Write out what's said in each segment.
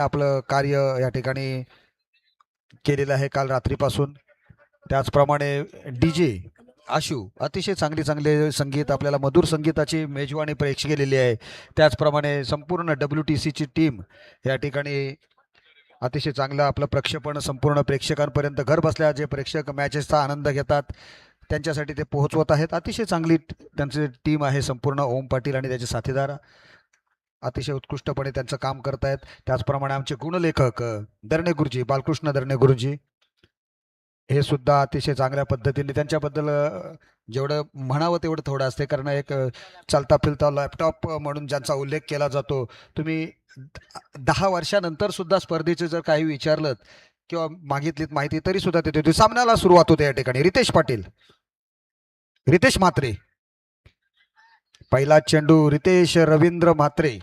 आपलं कार्य या ठिकाणी केलेलं आहे काल रात्रीपासून. त्याचप्रमाणे डीजे आशू अतिशय चांगले संगीत, आपल्याला मधुर संगीताची मेजवानी प्रेक्ष केलेली आहे. त्याचप्रमाणे संपूर्ण WTC ची टीम या ठिकाणी अतिशय चांगलं आपलं प्रक्षेपण संपूर्ण प्रेक्षकांपर्यंत घर बसल्या जे प्रेक्षक मॅचेसचा आनंद घेतात त्यांच्यासाठी ते पोहोचवत आहेत. अतिशय चांगली त्यांची टीम आहे संपूर्ण. ओम पाटील आणि त्याचे साथीदार अतिशय उत्कृष्टपणे त्यांचं काम करतायत. त्याचप्रमाणे आमचे गुणलेखक दरणे गुरुजी, बालकृष्ण दरणे गुरुजी, हे सुद्धा अतिशय चांगल्या पद्धतीने, त्यांच्याबद्दल जेवढं म्हणावं तेवढं थोडं असते, कारण एक चालता फिरता लॅपटॉप म्हणून ज्यांचा उल्लेख केला जातो. तुम्ही 10 वर्षानंतर सुद्धा स्पर्धेचे जर काही विचारलं किंवा मागितलीत माहिती तरी सुद्धा ते देतो. सामन्याला सुरुवात होते या ठिकाणी. रितेश पाटील, रितेश म्हात्रे, पहिला चेंडू रितेश रवींद्र म्हात्रे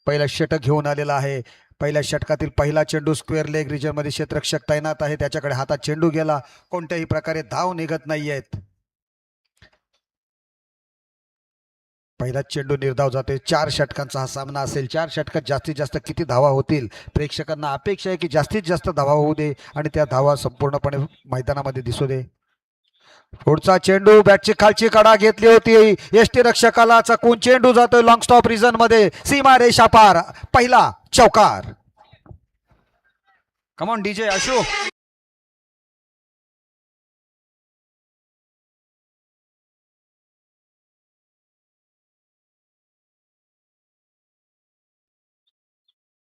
पहिला षटक घेऊन आलेला आहे. पहिल्या षटकातील पहिला चेंडू स्क्वेअर लेग रिजन मध्ये क्षेत्ररक्षक तैनात आहे, त्याच्याकडे हातात चेंडू गेला. कोणत्याही प्रकारे धाव निघत नाहीयेत. पहिला चेंडू निर्धाव जातोय. 4 षटकांचा हा सामना असेल. 4 षटकात जास्तीत जास्त किती धावा होतील, प्रेक्षकांना अपेक्षा आहे की जास्तीत जास्त धावा होऊ दे आणि त्या धावा संपूर्णपणे मैदानामध्ये दिसू दे. पुढचा चेंडू बॅटची खालची कडा घेतली होती, यष्टी रक्षकाला चकून चेंडू जातोय लॉंग स्टॉप रिजन मध्ये, सीमा रेषा पार, पहिला चौकार. Come on DJ Ashu.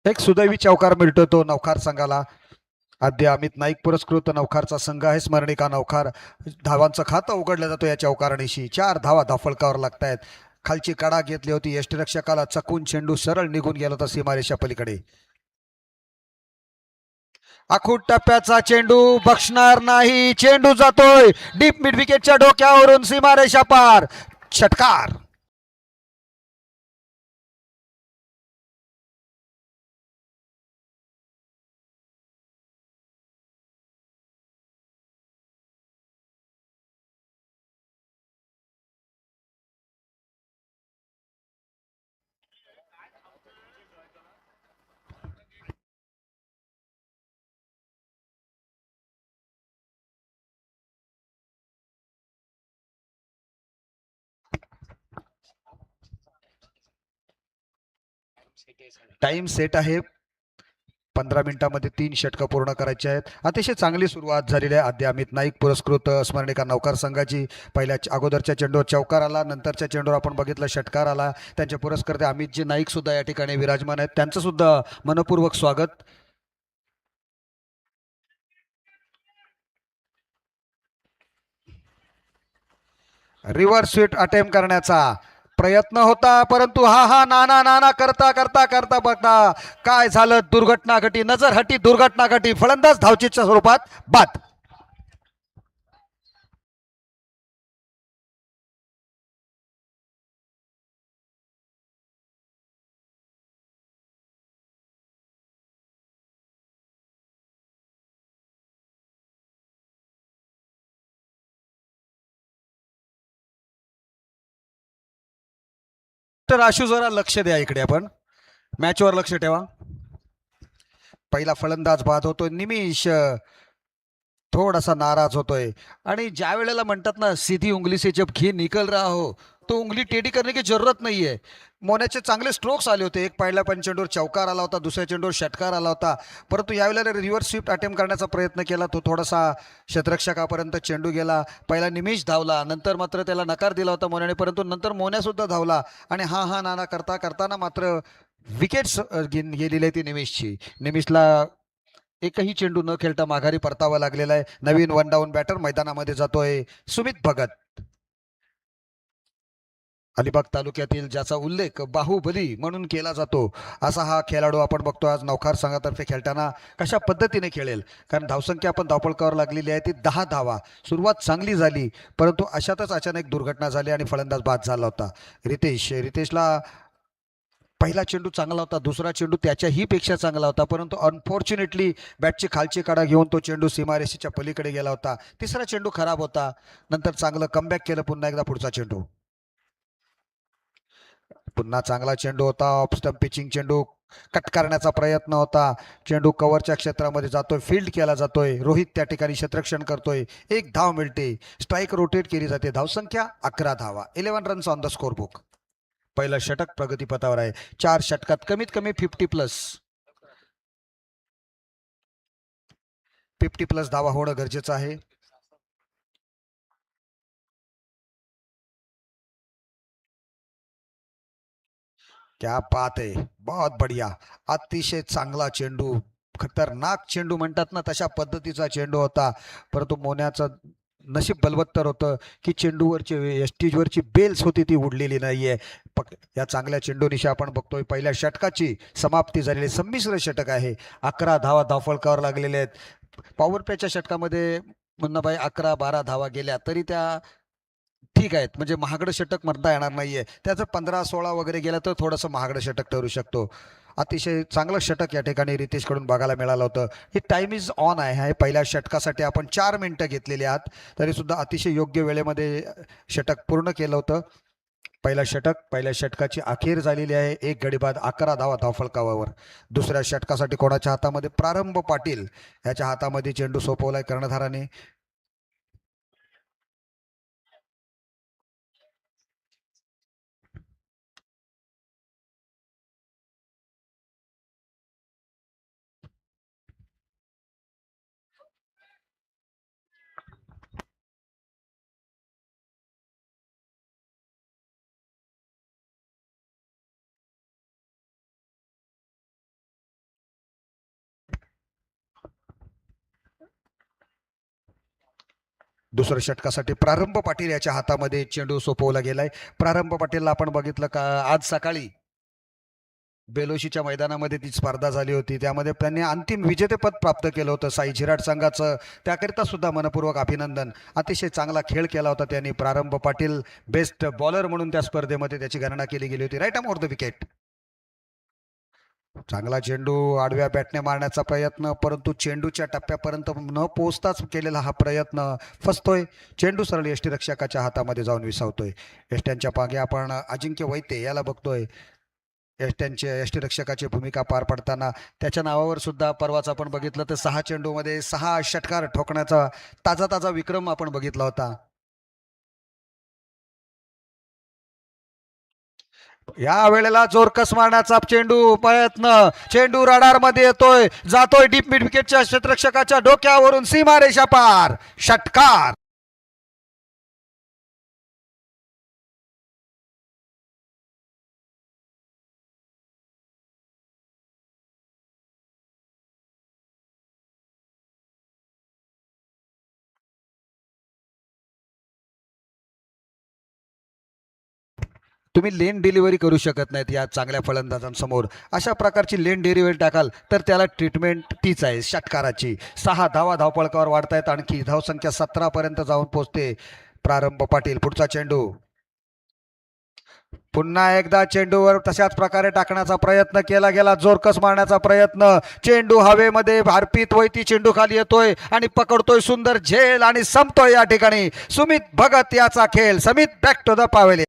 एक सुदैवी चौकार मिळतो तो नवखार संघाला. आद्य अमित नाईक पुरस्कृत नवखारचा संघ आहे. स्मरणिका नवखार. धावांचं खातं उघडलं जातो या चौकारणीशी. 4 धावा धाफळकावर लागतायत. खालची कडा घेतली होती, यष्टीरक्षकाला चकून चेंडू सरळ निघून गेला होता सीमारेषा पलीकडे. आखूट टप्प्याचा चेंडू बक्षणार नाही. चेंडू जातोय डीप मिड विकेटच्या डोक्यावरून सीमारेषा पार, षटकार. टाइम सेट आहे. 15 मिनिटांमध्ये 3 षटकं पूर्ण करायची आहेत. अतिशय चांगली सुरुवात झालेली आहे आद्य अमित नाईक पुरस्कृत स्मरणिका नौकार संघाची. पहिल्या अगोदरच्या चेंडूवर चौकार आला, नंतरच्या चेंडूवर आपण बघितलं षटकार आला. त्यांचे पुरस्कर्ते अमितजी नाईक सुद्धा या ठिकाणी विराजमान आहेत, त्यांचं सुद्धा मनपूर्वक स्वागत. रिव्हर्स स्वीट अटेम्प्ट करण्याचा प्रयत्न होता, परंतु हा नाना नाना करता करता करता बघता काय झालं, दुर्घटना घटी, नजर हटी, दुर्घटना घटी. फलंदाज धावचीच्या स्वरूपात बाद. तर आशू जरा लक्ष द्या इकडे, आपण मॅचवर लक्ष ठेवा. पहिला फलंदाज बाद होतोय. निमिष थोडासा नाराज होतोय आणि ज्या वेळेला म्हणतात ना सीधी उंगली से जब घी निकल रहा हो तो उंगली टेढ़ी करने की जरूरत नहीं है. मोन्याचे चांगले स्ट्रोक्स आले होते. एक पहिल्या चेंडूवर चौकार आला होता, दुसऱ्या चेंडूवर षटकार आला होता, परंतु यावेळेला रिव्हर्स स्वीप अटेम्प्ट करण्याचा प्रयत्न केला. तो थोडासा क्षेत्ररक्षकापर्यंत चेंडू गेला. पहिला निमिष धावला, नंतर मात्र त्याला नकार दिला होता मोन्याने, परंतु नंतर मोन्या सुद्धा धावला आणि हा नाना करताना मात्र विकेट्स गेलेली ती निमिषची. निमिषला एकही चेंडू न खेळता माघारी परतावा लागलेला आहे. नवीन 1 डाऊन बॅटर मैदानामध्ये जातोय सुमित भगत. अलिबाग तालुक्यातील ज्याचा उल्लेख बाहुबली म्हणून केला जातो असा हा खेळाडू आपण बघतो आज नवखार संघातर्फे खेळताना कशा पद्धतीने खेळेल. कारण धावसंख्या आपण धावपळकावर लागलेली आहे ती 10 धावा. सुरुवात चांगली झाली, परंतु अशातच अचानक दुर्घटना झाली आणि फलंदाज बाद झाला होता. रितेशला पहिला चेंडू चांगला होता, दुसरा चेंडू त्याच्याही पेक्षा चांगला होता, परंतु अनफॉर्च्युनेटली बॅटची खालची कडा घेऊन तो चेंडू सीमारेषेच्या पलीकडे गेला होता. तिसरा चेंडू खराब होता, नंतर चांगलं कमबॅक केलं पुन्हा एकदा. पुढचा चेंडू पुन्हा चांगला चेंडू होता, ऑफ स्टंप पिचिंग चेंडू. कट करण्याचा प्रयत्न होता. चेंडू कव्हरच्या क्षेत्रामध्ये जातोय, फील्ड केला जातोय. रोहित त्या ठिकाणी क्षेत्ररक्षण करतोय. एक धाव मिळते. स्ट्राईक रोटेट केली जाते. धावसंख्या 11 धावा. 11 runs on the score book. पहिलं षटक प्रगतीपथावर आहे. 4 षटकात कमीत कमी 50 प्लस धावा होणं गरजेचं आहे. क्या बात आहे, बहुत बढिया. अतिशय चांगला चेंडू, खतरनाक चेंडू म्हणतात ना तशा पद्धतीचा चेंडू होता. परंतु मोन्याचं नशीब बलवत्तर होतं की चेंडूवरची एस्टीजवरची बेल्स होती ती उडलेली नाहीये. या चांगल्या चेंडूनिशी आपण बघतोय पहिल्या षटकाची समाप्ती झालेली. संमिश्र षटक आहे. 11 धावा धावफलकावर लागलेले आहेत. पॉवर प्लेच्या षटकामध्ये मुन्नाभाई 11-12 धावा गेल्या तरी त्या ठीक आहेत, म्हणजे महागडं षटक म्हणता येणार नाहीये. त्याचं 15-16 वगैरे गेलं तर थोडंसं महागडं षटक ठरू शकतो. अतिशय चांगलं षटक या ठिकाणी रितेशकडून बघायला मिळालं होतं. हे टाइम इज ऑन आहे. पहिल्या षटकासाठी आपण 4 मिनिटं घेतलेली आहात, तरी सुद्धा अतिशय योग्य वेळेमध्ये षटक पूर्ण केलं होतं. पहिल्या षटकाची अखेर झालेली आहे. एक गडी बाद 11 धावा धावफलकावर. दुसऱ्या षटकासाठी कोणाच्या हातामध्ये? प्रारंभ पाटील याच्या हातामध्ये चेंडू सोपवलाय कर्णधाराने. दुसऱ्या षटकासाठी प्रारंभ पाटील याच्या हातामध्ये चेंडू सोपवला गेलाय. प्रारंभ पाटीलला आपण बघितलं का आज सकाळी बेलोशीच्या मैदानामध्ये ती स्पर्धा झाली होती, त्यामध्ये त्यांनी अंतिम विजेतेपद प्राप्त केलं होतं साई झिराट संघाचं. त्याकरिता सुद्धा मनपूर्वक अभिनंदन. अतिशय चांगला खेळ केला होता त्यांनी. प्रारंभ पाटील बेस्ट बॉलर म्हणून त्या स्पर्धेमध्ये त्याची गणना केली गेली होती. Right arm over the wicket. चांगला चेंडू आडव्या बॅटने मारण्याचा प्रयत्न, परंतु चेंडूच्या टप्प्यापर्यंत न पोहोचताच केलेला हा प्रयत्न फसतोय. चेंडू सरळ यष्टीरक्षकाच्या हातामध्ये जाऊन विसावतोय. यष्ट्यांच्या पागे आपण अजिंक्य वैते याला बघतोय. यष्ट्यांचे यष्टीरक्षकाची भूमिका पार पडताना त्याच्या नावावर सुद्धा परवाच आपण बघितलं तर 6 चेंडूमध्ये 6 षटकार ठोकण्याचा ताजा विक्रम आपण बघितला होता. या वेळेला जोरकस मारण्याचा चेंडू प्रयत्न. चेंडू रडार मध्ये येतोय, जातोय डीप मिड विकेटच्या क्षेत्ररक्षकाच्या डोक्यावरून सीमारेषा पार. षटकार. तुम्ही लेन डिलिव्हरी करू शकत नाहीत या चांगल्या फलंदाजांसमोर. अशा प्रकारची लेन डिलिव्हरी टाकाल तर त्याला ट्रीटमेंट तीच आहे षटकाराची. 6 धावा धावपळकावर वाढतायत. आणखी धावसंख्या 17 पर्यंत जाऊन पोहोचते. प्रारंभ पाटील पुढचा चेंडू. पुन्हा एकदा चेंडूवर तशाच प्रकारे टाकण्याचा प्रयत्न केला गेला. जोरकस मारण्याचा प्रयत्न. चेंडू हवेमध्ये भारपीत वैती चेंडू खाली येतोय आणि पकडतोय सुंदर झेल आणि संपतोय या ठिकाणी. सुमित भगत याचा खेळ. समित बॅक टू द पावेलियन.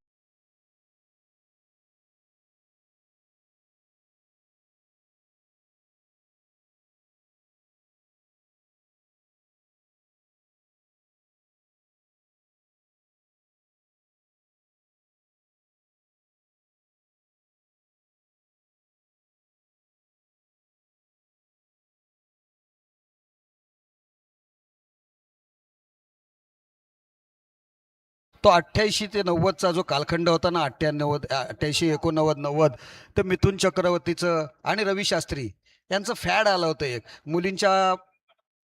तो 88 ते 90चा जो कालखंड होता ना, 98 88 89 90, तर मिथुन चक्रवर्तीचं आणि रवी शास्त्री यांचं फॅड आलं होतं. एक मुलींच्या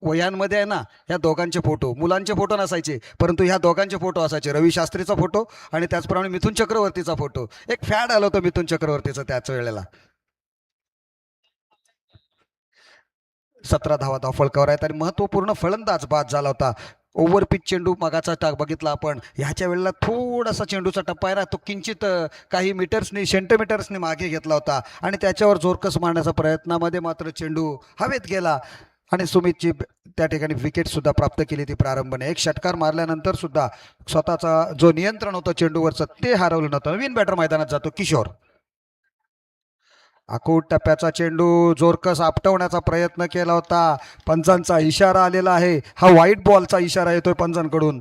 वयांमध्ये आहे ना, ह्या दोघांचे फोटो, मुलांचे फोटो नसायचे परंतु ह्या दोघांचे फोटो असायचे. रवी शास्त्रीचा फोटो आणि त्याचप्रमाणे मिथुन चक्रवर्तीचा फोटो. एक फॅड आलं होतं मिथुन चक्रवर्तीचं त्याच वेळेला. 17 धावा धावफलकावर आहेत आणि महत्वपूर्ण फलंदाज बाद झाला होता. ओव्हरपिच चेंडू मगाचा टाक बघितला आपण. ह्याच्या वेळेला थोडासा चेंडूचा टप्पा आहे ना, तो किंचित काही मीटर्सनी सेंटीमीटर्सनी मागे घेतला होता आणि त्याच्यावर जोरकस मारण्याच्या प्रयत्नामध्ये मात्र चेंडू हवेत गेला आणि सुमितची त्या ठिकाणी विकेट सुद्धा प्राप्त केली ती प्रारंभाने. एक षटकार मारल्यानंतर सुद्धा स्वतःचा जो नियंत्रण होतं चेंडूवरचं ते हरवलं नव्हतं. नवीन बॅटर मैदानात जातो किशोर. आखूड टप्प्याचा चेंडू जोरकस आपटवण्याचा प्रयत्न केला होता. पंचांचा इशारा आलेला आहे. हा व्हाईट बॉलचा इशारा येतोय पंचांकडून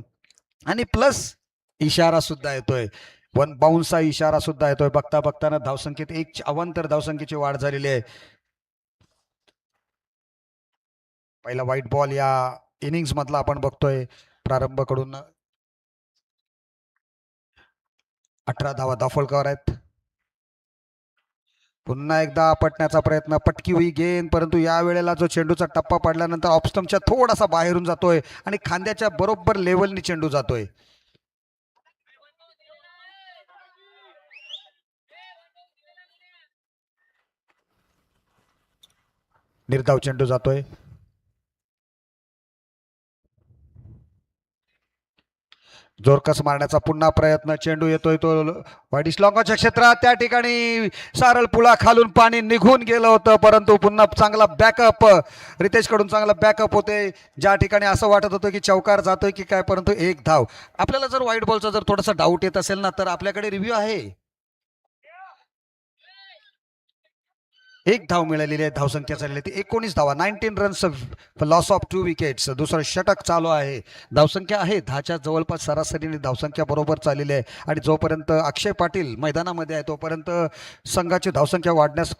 आणि प्लस इशारा सुद्धा येतोय. वन बाउन्सचा इशारा सुद्धा येतोय. बघता बघताना धावसंख्येत एक अवांतर धावसंख्येची वाढ झालेली आहे. पहिला व्हाईट बॉल या इनिंग्स मधला आपण बघतोय. प्रारंभ कडून 18 धावा दाफळकर आहेत. पुन्हा एकदा आपटण्याचा प्रयत्न, पटकी हुई गेंद, परंतु या वेळेला जो चेंडूचा टप्पा पडल्यानंतर ऑफस्टम्पच्या थोडासा बाहेरून जातोय आणि खांद्याच्या बरोबर लेवलनी चेंडू जातोय. निर्धाव चेंडू जातोय. जोरकस मारण्याचा पुन्हा प्रयत्न, चेंडू येतोय तो वाईडिश लॉंगॉच्या क्षेत्रात. त्या ठिकाणी सारळ पुळा खालून पाणी निघून गेलं होतं, परंतु पुन्हा चांगला बॅकअप रितेश कडून चांगला बॅकअप होते. ज्या ठिकाणी असं वाटत होतं की चौकार जातोय की काय, परंतु एक धाव. आपल्याला जर व्हाईट बॉलचा जर थोडासा डाऊट येत असेल ना, तर आपल्याकडे रिव्ह्यू आहे. एक धाव मिळालेली आहे. धावसंख्या झालेली ती 19 धावा, 19 रन्स, लॉस ऑफ 2 विकेट्स. दुसरं षटक चालू आहे. धावसंख्या आहे 10च्या जवळपास सरासरीने धावसंख्या बरोबर चाललेली आहे आणि जोपर्यंत अक्षय पाटील मैदानामध्ये आहे तोपर्यंत संघाची धावसंख्या वाढण्यास.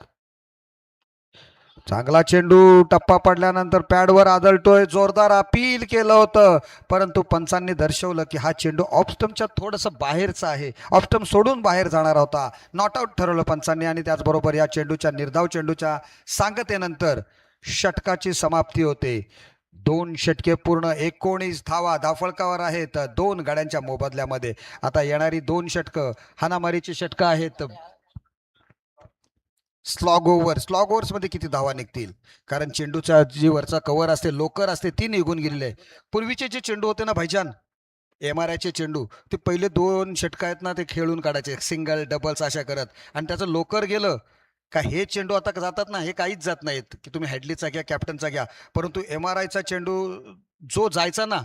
चांगला चेंडू टप्पा पडल्यानंतर पॅडवर आदळतोय. जोरदार अपील केलं होतं, परंतु पंचांनी दर्शवलं की हा चेंडू ऑफस्टम्पच्या थोडंसं बाहेरचा आहे. ऑफस्टम्प सोडून बाहेर जाणार होता. नॉट आउट ठरवलं पंचांनी आणि त्याचबरोबर या चेंडूच्या निर्धाव चेंडूच्या सांगतेनंतर षटकाची समाप्ती होते. 2 षटके पूर्ण, 19 धावा धावफलकावर आहेत 2 गाड्यांच्या मोबदल्यामध्ये. आता येणारी 2 षटकं हाणामारीची षटकं आहेत. स्लॉग ओव्हर्स मध्ये किती धावा निघतील, कारण चेंडूचा जी वरचा कव्हर असते, लोकर असते, ती निघून गेलेली आहे. पूर्वीचे जे चेंडू होते ना भाईजान, MRI चे चेंडू, ते पहिले 2 षटक आहेत ना, ते खेळून काढायचे सिंगल डबल्स अशा करत, आणि त्याचं लोकर गेलं का हे चेंडू आता जातात ना, हे काहीच जात नाहीत. की तुम्ही हॅडलीचा घ्या, कॅप्टनचा घ्या, परंतु MRI चा चेंडू जो जायचा ना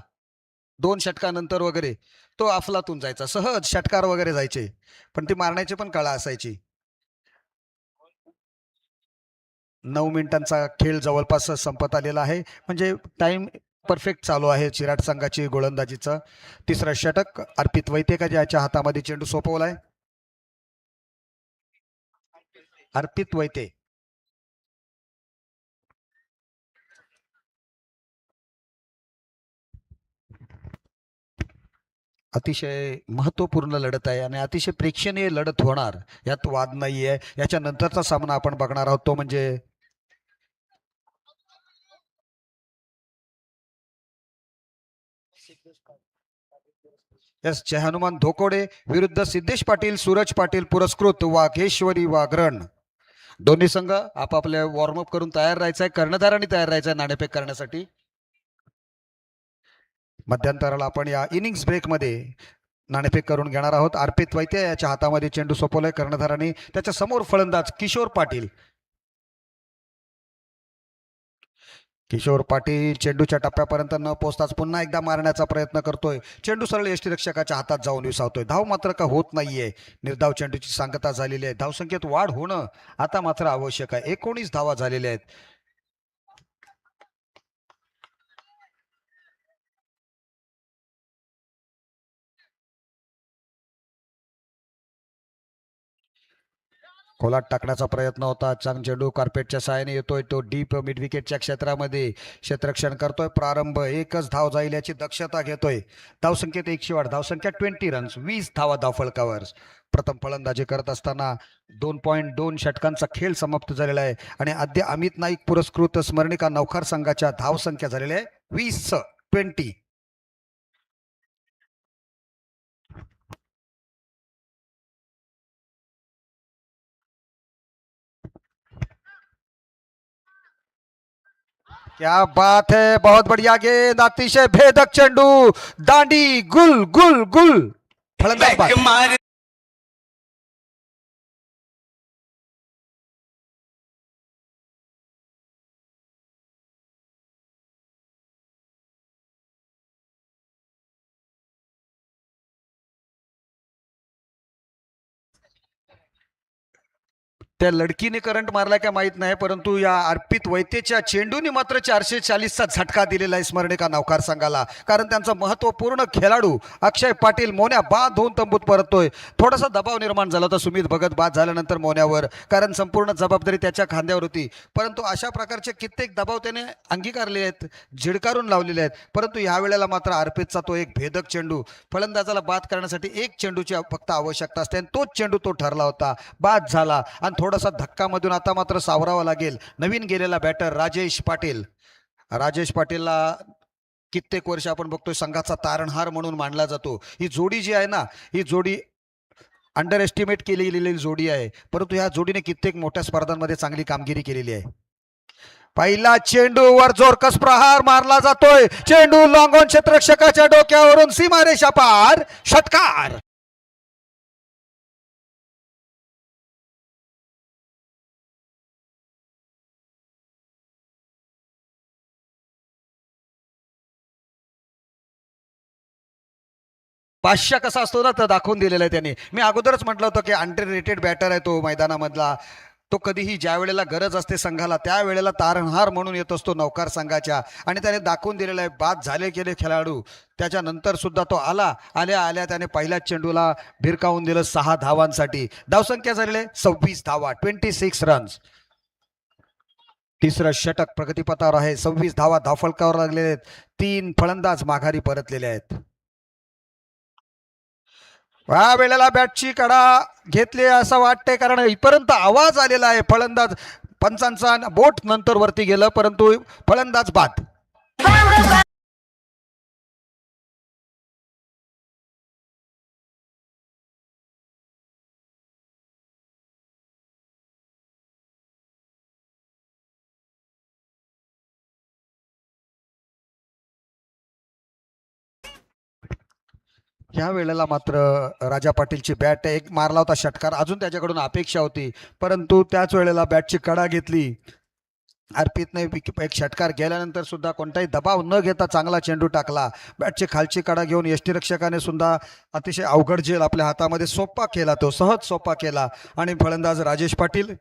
2 षटकानंतर वगैरे, तो अफलातून जायचा, सहज षटकार वगैरे जायचे, पण ती मारण्याची पण कळा असायची. 9 मिनिटांचा खेळ जवळपास संपत आलेला आहे, म्हणजे टाइम परफेक्ट चालू आहे चिराट संघाची गोलंदाजीचं. तिसरं षटक अर्पित वैते का ज्याच्या हातामध्ये चेंडू सोपवलाय. अर्पित वैते अतिशय महत्वपूर्ण लढत आहे आणि अतिशय प्रेक्षणीय लढत होणार, यात वाद नाहीये. याच्या नंतरचा सामना आपण बघणार आहोत तो म्हणजे जय हनुमान धोकोडे विरुद्ध सिद्धेश पाटील सूरज पाटील पुरस्कृत वाघेश्वरी वाघरण. दोन्ही संघ आपापल्या वॉर्मअप करून तयार राहायचंय, कर्णधारांनी तयार राहायचंय नाणेफेक करण्यासाठी. मध्यंतराला आपण या इनिंग्स ब्रेकमध्ये नाणेफेक करून घेणार आहोत. अर्पित वैद्य याच्या हातामध्ये चेंडू सोपवलाय कर्णधारांनी. त्याच्या समोर फलंदाज किशोर पाटील. किशोर पाटील चेंडूच्या टप्प्यापर्यंत न पोहोचताच पुन्हा एकदा मारण्याचा प्रयत्न करतोय. चेंडू सरळ यष्टीरक्षकाच्या हातात जाऊन विसावतोय. धाव मात्र का होत नाहीये. निर्धाव चेंडूची सांगता झालेली आहे. धावसंख्येत वाढ होणं आता मात्र आवश्यक आहे. 19 धावा झालेल्या आहेत. खोलात टाकण्याचा प्रयत्न होता. चांग चेंडू कार्पेटच्या साहाय्याने येतोय. तो डीप मिड विकेटच्या क्षेत्रामध्ये क्षेत्ररक्षण करतोय. प्रारंभ, एकच धाव जाईल याची दक्षता घेतोय. धावसंख्येत 100 वाढ, धावसंख्या 20 रन्स, 20 धावा धावफलकावर. प्रथम फलंदाजी करत असताना 2.2 षटकांचा खेळ समाप्त झालेला आहे आणि अद्य अमित नाईक पुरस्कृत स्मरणिका नौखार संघाच्या धावसंख्या झालेल्या आहे 20. क्या बात है, बहुत बढ़िया गेंद, अतिशय भेदक चेंडू, दांडी गुल गुल गुल. फलंदाज त्या लडकीने करंट मारला काय माहित नाही, परंतु या अर्पित वैतेच्या चेंडूने मात्र 440चा झटका दिलेला आहे स्मरणिका नौकार संघाला. कारण त्यांचा महत्वपूर्ण खेळाडू अक्षय पाटील मोन्या बाद होऊन तंबूत परततोय. थोडासा दबाव निर्माण झाला होता सुमित भगत बाद झाल्यानंतर मोन्यावर, कारण संपूर्ण जबाबदारी त्याच्या खांद्यावर होती. परंतु अशा प्रकारचे कित्येक दबाव त्याने अंगीकारले आहेत, झिडकारून लावलेले आहेत. परंतु ह्या वेळेला मात्र अर्पितचा तो एक भेदक चेंडू, फलंदाजाला बाद करण्यासाठी एक चेंडूची फक्त आवश्यकता असते आणि तोच चेंडू तो ठरला होता, बाद झाला. आणि थोडासा धक्कामधून आता मात्र सावरावा लागेल नवीन गेलेला बॅटर राजेश पाटील. राजेश पाटीलला कित्येक वर्ष आपण बघतोय संघाचा तारणहार म्हणून मानला जातो. ही जोडी जी आहे ना, ही जोडी अंडर एस्टिमेट केली गेलेली जोडी आहे, परंतु ह्या जोडीने कित्येक मोठ्या स्पर्धांमध्ये चांगली कामगिरी केलेली आहे. पहिला चेंडूवर जोरकस प्रहार मारला जातोय, चेंडू लॉंगॉन क्षेत्ररक्षकाच्या डोक्यावरून सीमारेषा पार, षटकार. पाचशा कसा असतो ना तर दाखवून दिलेला आहे त्याने. मी अगोदरच म्हटलं होतं की अंडर रेटेड बॅटर आहे तो मैदानामधला. तो कधीही ज्या वेळेला गरज असते संघाला त्यावेळेला तारणहार म्हणून येत असतो नौकार संघाच्या, आणि त्याने दाखवून दिलेला आहे. बाद झाले गेले खेळाडू त्याच्यानंतर सुद्धा तो आल्या आल्या त्याने पहिल्याच चेंडूला भिरकावून दिलं 6 धावांसाठी. धावसंख्या झालेले 26 धावा, 26 रन्स. तिसरं षटक प्रगतीपथावर आहे, 26 धावा धावफलकावर लागलेले आहेत. 3 फलंदाज माघारी परतलेले आहेत. या वेळेला बॅटची कडा घेतली असं वाटते, कारण इथपर्यंत आवाज आलेला आहे. फलंदाज पंचांचा बोट नंतर वरती गेलं, परंतु फलंदाज बाद. ह्या वेळेला मात्र राजा पाटीलची बॅट एक मारला होता षटकार, अजून त्याच्याकडून अपेक्षा होती, परंतु त्याच वेळेला बॅटची कडा घेतली अर्पितने. एक षटकार गेल्यानंतर सुद्धा कोणताही दबाव न घेता चांगला चेंडू टाकला. बॅटची खालची कडा घेऊन यष्टीरक्षकाने सुद्धा अतिशय अवघड झेल आपल्या हातामध्ये सोपा केला, तो सहज सोपा केला आणि फलंदाज राजेश पाटील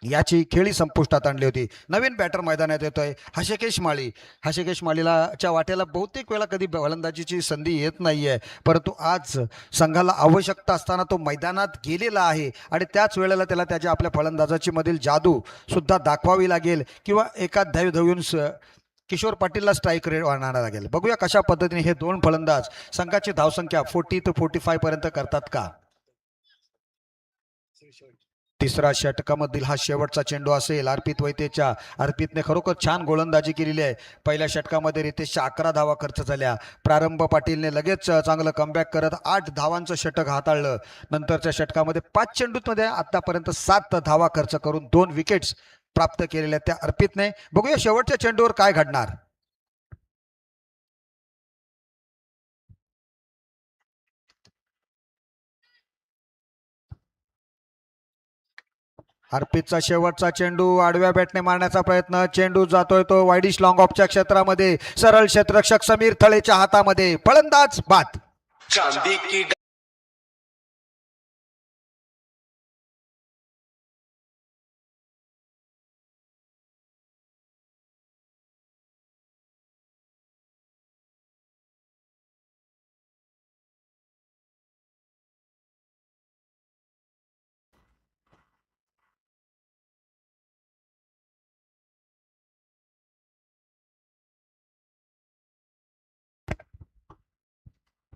याची खेळी संपुष्टात आणली होती. नवीन बॅटर मैदानात येतोय हषकेश माळी. हषकेश माळीलाच्या वाट्याला बहुतेक वेळा कधी फलंदाजीची संधी येत नाहीये, परंतु आज संघाला आवश्यकता असताना तो मैदानात गेलेला आहे आणि त्याच वेळेला त्याला त्याच्या आपल्या फलंदाजाची मधील जादू सुद्धा दाखवावी लागेल, किंवा एका धावून किशोर पाटीलला स्ट्राईक रेट आणायला लागेल. बघूया कशा पद्धतीने हे दोन फलंदाज संघाची धावसंख्या 40 ते 45 पर्यंत करतात का. तिसरा षटकामधील हा शेवटचा चेंडू असेल अर्पित वैतेच्या. अर्पितने खरोखर छान गोलंदाजी केलेली आहे. पहिल्या षटकामध्ये रितेशच्या 11 धावा खर्च झाल्या. प्रारंभ पाटीलने लगेच चांगलं कमबॅक करत 8 धावांचं षटक हाताळलं. नंतरच्या षटकामध्ये 5 चेंडूमध्ये आतापर्यंत 7 धावा खर्च करून 2 विकेट्स प्राप्त केलेल्या त्या अर्पितने. बघूया शेवटच्या चेंडूवर काय घडणार. अर्पितचा शेवटचा चेंडू आडव्या बॅटने मारण्याचा प्रयत्न. चेंडू जातोय तो वाईडिश लॉंग ऑफच्या क्षेत्रामध्ये, सरळ क्षेत्ररक्षक समीर थळेच्या हातामध्ये. फलंदाज बाद. चांदी की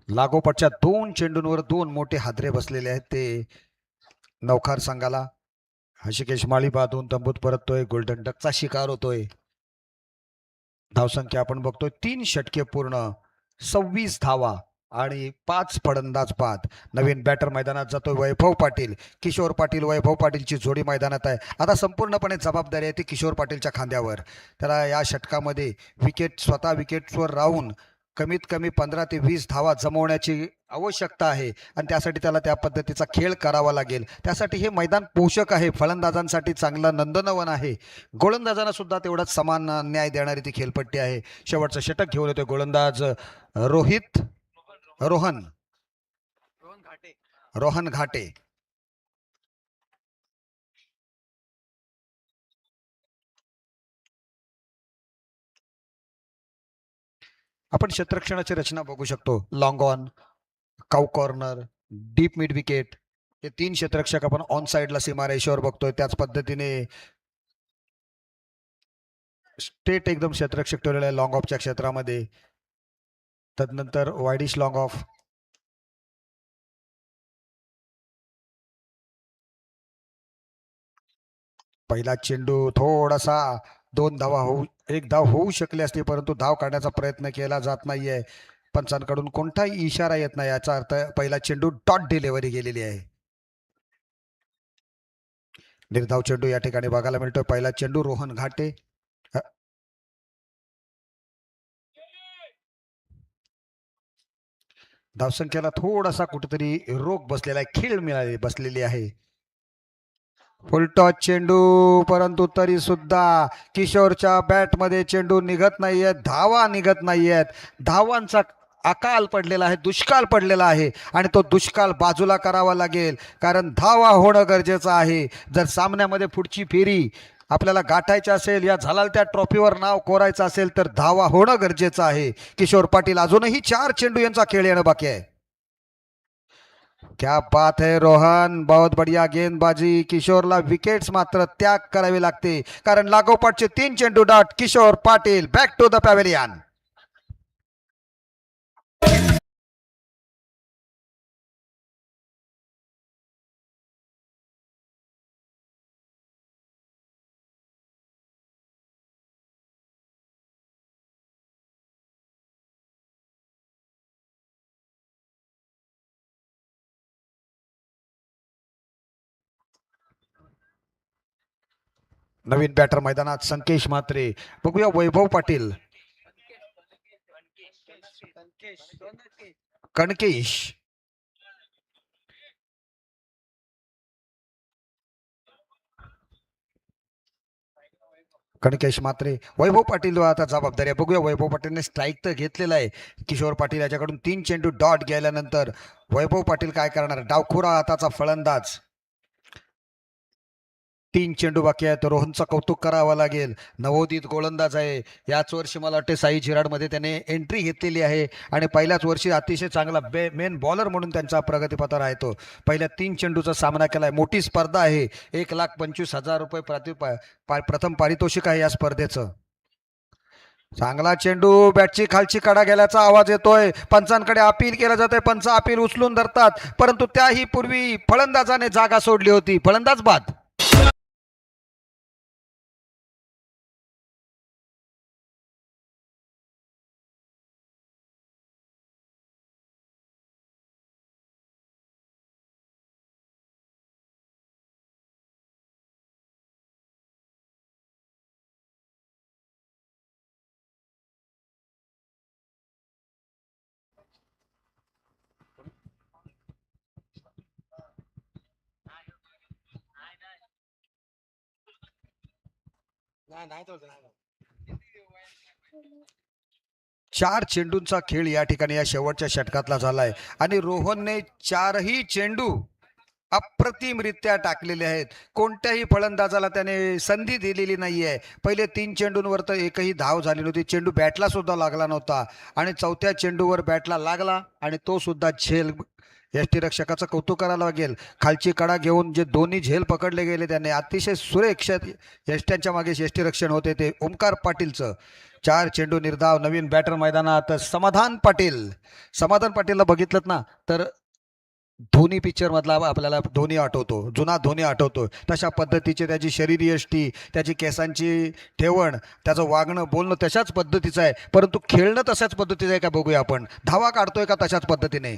लागोपाठच्या 2 चेंडूंवर 2 मोठे हादरे बसलेले आहेत ते नौखार संघाला. हषिकेश माळी बांधून तंबूत परततोय, गोल्डन डकचा शिकार होतोय. धावसंख्या आपण बघतोय 3 षटके पूर्ण, 26 धावा आणि 5 फलंदाज बाद. नवीन बॅटर मैदानात जातोय वैभव पाटील. किशोर पाटील वैभव पाटीलची जोडी मैदानात आहे. आता संपूर्णपणे जबाबदारी आहे ती किशोर पाटीलच्या खांद्यावर. त्याला या षटकामध्ये स्वतः विकेटवर राहून कमीत कमी 15 ते 20 धावा जमवण्याची आवश्यकता आहे आणि त्यासाठी त्याला त्या पद्धतीचा खेळ करावा लागेल. त्यासाठी हे मैदान पोषक आहे, फलंदाजांसाठी चांगलं नंदनवन आहे, गोलंदाजांना सुद्धा तेवढाच समान न्याय देणारी ती खेळपट्टी आहे. शेवटचं षटक घेऊन येतोय गोलंदाज रोहन घाटे. आपण क्षेत्ररक्षणाची रचना बघू शकतो. Long on, cow corner, deep mid wicket, हे 3 क्षेत्ररक्षक आपण ऑन साइडला सीमारेषेवर बघतोय. त्याच पद्धतीने स्ट्रेट एकदम क्षेत्ररक्षक ठेवलेला आहे लॉंग ऑफच्या क्षेत्रामध्ये. तदनंतर वायडिश लॉंग ऑफ. पहिला चेंडू थोडासा 2 धावा होऊ, 1 धाव होऊ शकली असती, परंतु धाव काढण्याचा प्रयत्न केला जात नाहीये. पंचांकडून कोणताही इशारा येत नाही. याचा अर्थ पहिला चेंडू डॉट डिलिव्हरी गेलेली आहे. निर्धाव चेंडू या ठिकाणी बघायला मिळतोय. पहिला चेंडू रोहन घाटे. धावसंख्येला थोडासा कुठेतरी रोग बसलेला आहे, खीळ बसलेली आहे. फुलटॉस चेंडू, परंतु तरी सुद्धा किशोरच्या बॅटमध्ये चेंडू निघत नाहीयेत, धावा निघत नाहीयेत. धावांचा अकाल पडलेला आहे, दुष्काळ पडलेला आहे आणि तो दुष्काळ बाजूला करावा लागेल, कारण धावा होणं गरजेचं आहे. जर सामन्यामध्ये पुढची फेरी आपल्याला गाठायची असेल, या झलालत्या ट्रॉफीवर नाव कोरायचं असेल, तर धावा होणं गरजेचं आहे. किशोर पाटील अजूनही 4 चेंडू यांचा खेळ येणं बाकी आहे. क्या बात है रोहन, बहुत बढ़िया गेंदबाजी. किशोरला विकेट्स मात्र त्याग करावी लागते, कारण लागोपाठचे 3 चेंडू dot. Kishor Patil back to the pavilion. नवीन बॅटर मैदानात संकेश म्हात्रे. बघूया वैभव पाटील. कणकेश, कणकेश म्हात्रे. वैभव पाटील आता जबाबदारी आहे. बघूया वैभव पाटीलने स्ट्राईक तर घेतलेला आहे. किशोर पाटील याच्याकडून 3 चेंडू डॉट गेल्यानंतर वैभव पाटील काय करणार? डावखुरा हाताचा फलंदाज. 3 चेंडू बाकी आहेत. रोहनचं कौतुक करावं लागेल. नवोदित गोलंदाज आहे. याच वर्षी मला वाटते साई झिराडमध्ये त्याने एंट्री घेतलेली आहे आणि पहिल्याच वर्षी अतिशय चांगला मेन बॉलर म्हणून त्यांचा प्रगतीपथावर आहे. तो पहिल्या 3 चेंडूचा सामना केलाय. मोठी स्पर्धा आहे. 1,25,000 रुपये प्रथम पारितोषिक आहे या स्पर्धेचं. चांगला चेंडू, बॅटची खालची कडा गेल्याचा आवाज येतोय. पंचांकडे अपील केलं जातंय. पंच अपील उचलून धरतात, परंतु त्याही पूर्वी फलंदाजाने जागा सोडली होती. फलंदाज बाद. चार चेंडूंचा खेळ या ठिकाणी या शेवटच्या षटकातला झालाय आणि रोहनने 4ही चेंडू अप्रतिमरित्या टाकलेले आहेत. कोणत्याही फलंदाजाला त्याने संधी दिलेली नाहीये. पहिले 3 चेंडूंवर तर एकही धाव झाली नव्हती. चेंडू बॅटला सुद्धा लागला नव्हता आणि चौथ्या चेंडूवर बॅटला लागला आणि तो सुद्धा झेल. यष्टीरक्षकाचं कौतुक करायला लागेल. खालची कडा घेऊन जे दोन्ही झेल पकडले गेले त्याने अतिशय सुरेख यष्ट्यांच्या मागे यष्टीरक्षण होते ते ओमकार पाटीलचं. 4 चेंडू निर्धाव. नवीन बॅटर मैदानात समाधान पाटील. समाधान पाटीलला बघितलं ना तर धोनी पिक्चर मधला आपल्याला धोनी आठवतो, जुना धोनी आठवतो. तशा पद्धतीचे त्याची शरीरी यष्टी, त्याची केसांची ठेवण, त्याचं वागणं बोलणं तशाच पद्धतीचं आहे, परंतु खेळणं तशाच पद्धतीचं आहे का बघूया आपण. धावा काढतोय का तशाच पद्धतीने.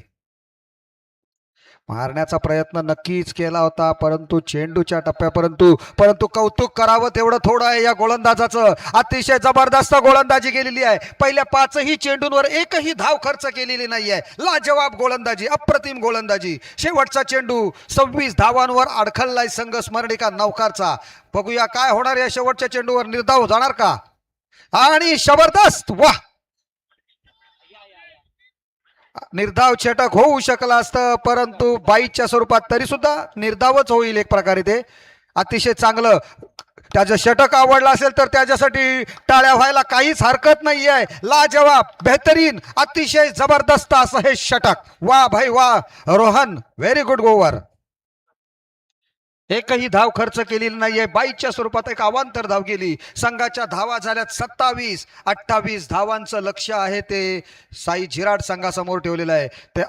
मारण्याचा प्रयत्न नक्कीच केला होता, परंतु चेंडूच्या परंतु कौतुक करावं तेवढं थोडं आहे या गोलंदाजाचं. अतिशय जबरदस्त गोलंदाजी केलेली आहे. पहिल्या 5ही चेंडूंवर एकही धाव खर्च केलेली नाहीये. लाजवाब गोलंदाजी, अप्रतिम गोलंदाजी. शेवटचा चेंडू 26 धावांवर अडखळलाय संघ स्मरणिका नौकारचा. बघूया काय होणार या शेवटच्या चेंडूवर. निर्धाव जाणार का? आणि जबरदस्त, वाह, निर्धाव षटक होऊ शकला असतं, परंतु बाईच्या स्वरूपात तरी सुद्धा निर्धावच होईल एक प्रकारे. ते अतिशय चांगलं त्याचं षटक आवडलं असेल तर त्याच्यासाठी टाळ्या व्हायला काहीच हरकत नाही आहे. लाजवाब, बेहतरीन, अतिशय जबरदस्त असं हे षटक. वा भाई वा रोहन, व्हेरी गुड गोवर. एकही धाव खर्च केलेली नाहीये. बाईच्या स्वरूपात एक अवांतर धाव केली. संघाच्या धावा झाल्यात 27. 28 धावांचं लक्ष आहे ते साई झिराड संघासमोर ठेवलेलं आहे. ते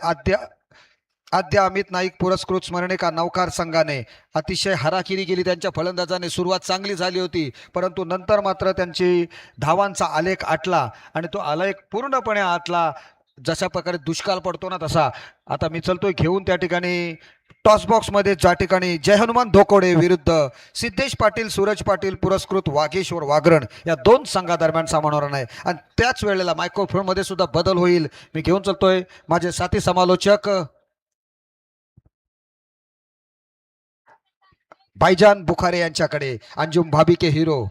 आद्य अमित नाईक पुरस्कृत स्मरणिका नौकार संघाने अतिशय हाराकिरी केली. त्यांच्या फलंदाजाने सुरुवात चांगली झाली होती, परंतु नंतर मात्र त्यांची धावांचा आलेख आटला आणि तो आलेख पूर्णपणे आटला. जशा प्रकारे दुष्काळ पडतो ना तसा. आता मी चलतोय घेऊन त्या ठिकाणी टॉस बॉक्स मध्ये, ज्या ठिकाणी जय हनुमान धोकोडे विरुद्ध सिद्धेश पाटील सूरज पाटील पुरस्कृत वाघेश्वर वागरण या दोन संघादरम्यान सामना होणार आहे. आणि त्याच वेळेला मायक्रोफोन मध्ये सुद्धा बदल होईल. मी घेऊन चलतोय माझे साथी समालोचक भाईजान बुखारे यांच्याकडे. अंजुम भाभी के हिरो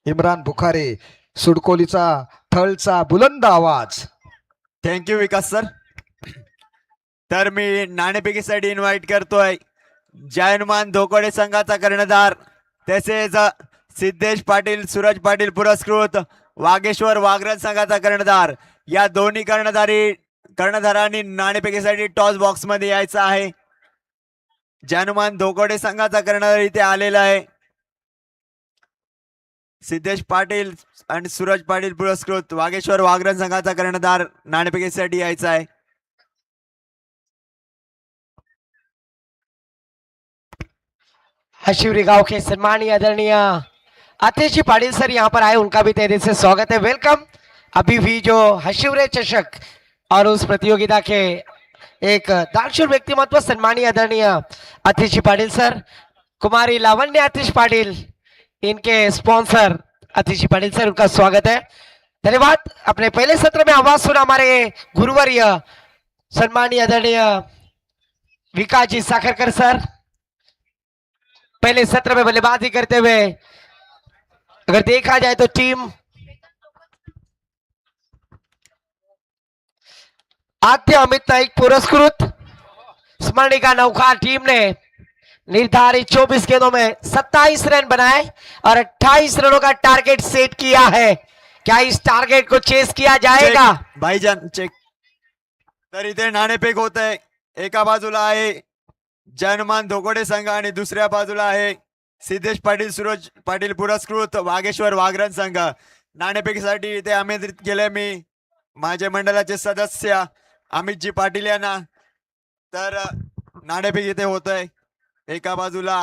इम्रान बुखारे, सुडकोलीचा थळचा बुलंद आवाज. थँक्यू विकास सर. तर मी नाणेफेकीसाठी इन्व्हाइट करतोय जय हनुमान धोकोडे संघाचा कर्णधार, तसेच सिद्धेश पाटील सूरज पाटील पुरस्कृत वागेश्वर वागरण संघाचा कर्णधार. या दोन्ही कर्णधारांनी नाणेफेकीसाठी टॉस बॉक्स मध्ये यायचं आहे. जय हनुमान धोकोडे संघाचा कर्णधार इथे आलेला आहे. सिद्धेश पाटील आणि सूरज पाटील पुरस्कृत वागेश्वर वागरण संघाचा कर्णधार नाणेफेकीसाठी यायचा आहे. हशिवरी गांव के सम्मानीय आदरणीय आतिश जी पाटिल सर यहाँ पर आए, उनका भी तहे से स्वागत है, वेलकम। अभी भी जो हशिवरे चषक और उस प्रतियोगिता के एक दानशूर व्यक्तिमत्व सम्मानीय आदरणीय आतिश जी पाटिल सर, कुमारी लावण्य आतिश पाटिल, इनके स्पॉन्सर आतिश जी पाटिल सर, उनका स्वागत है, धन्यवाद। अपने पहले सत्र में आवाज सुना हमारे गुरुवर्य सम्मानीय आदरणीय विकास जी साखरकर सर, पहले सत्र में बल्लेबाजी करते हुए अगर देखा जाए तो टीम आद्य अमित नाइक पुरस्कृत स्मरणिका नौकार टीम ने निर्धारित 24 गेंदों में 27 रन बनाए और 28 रनों का टारगेट सेट किया है। क्या इस टारगेट को चेस किया जाएगा? भाईजान चेक. तर इथे नाणेफेक होत आहे. एका बाजूला आहे जय हनुमान धोकोडे संघ आणि दुसऱ्या बाजूला आहे सिद्धेश पाटील सूरज पाटील पुरस्कृत वागेश्वर वागरण संघ. नाणेफेकीसाठी इथे आमंत्रित केले मी माझे मंडळाचे सदस्य अमितजी पाटील यांना. तर नाणेफेक इथे होत आहे. एका बाजूला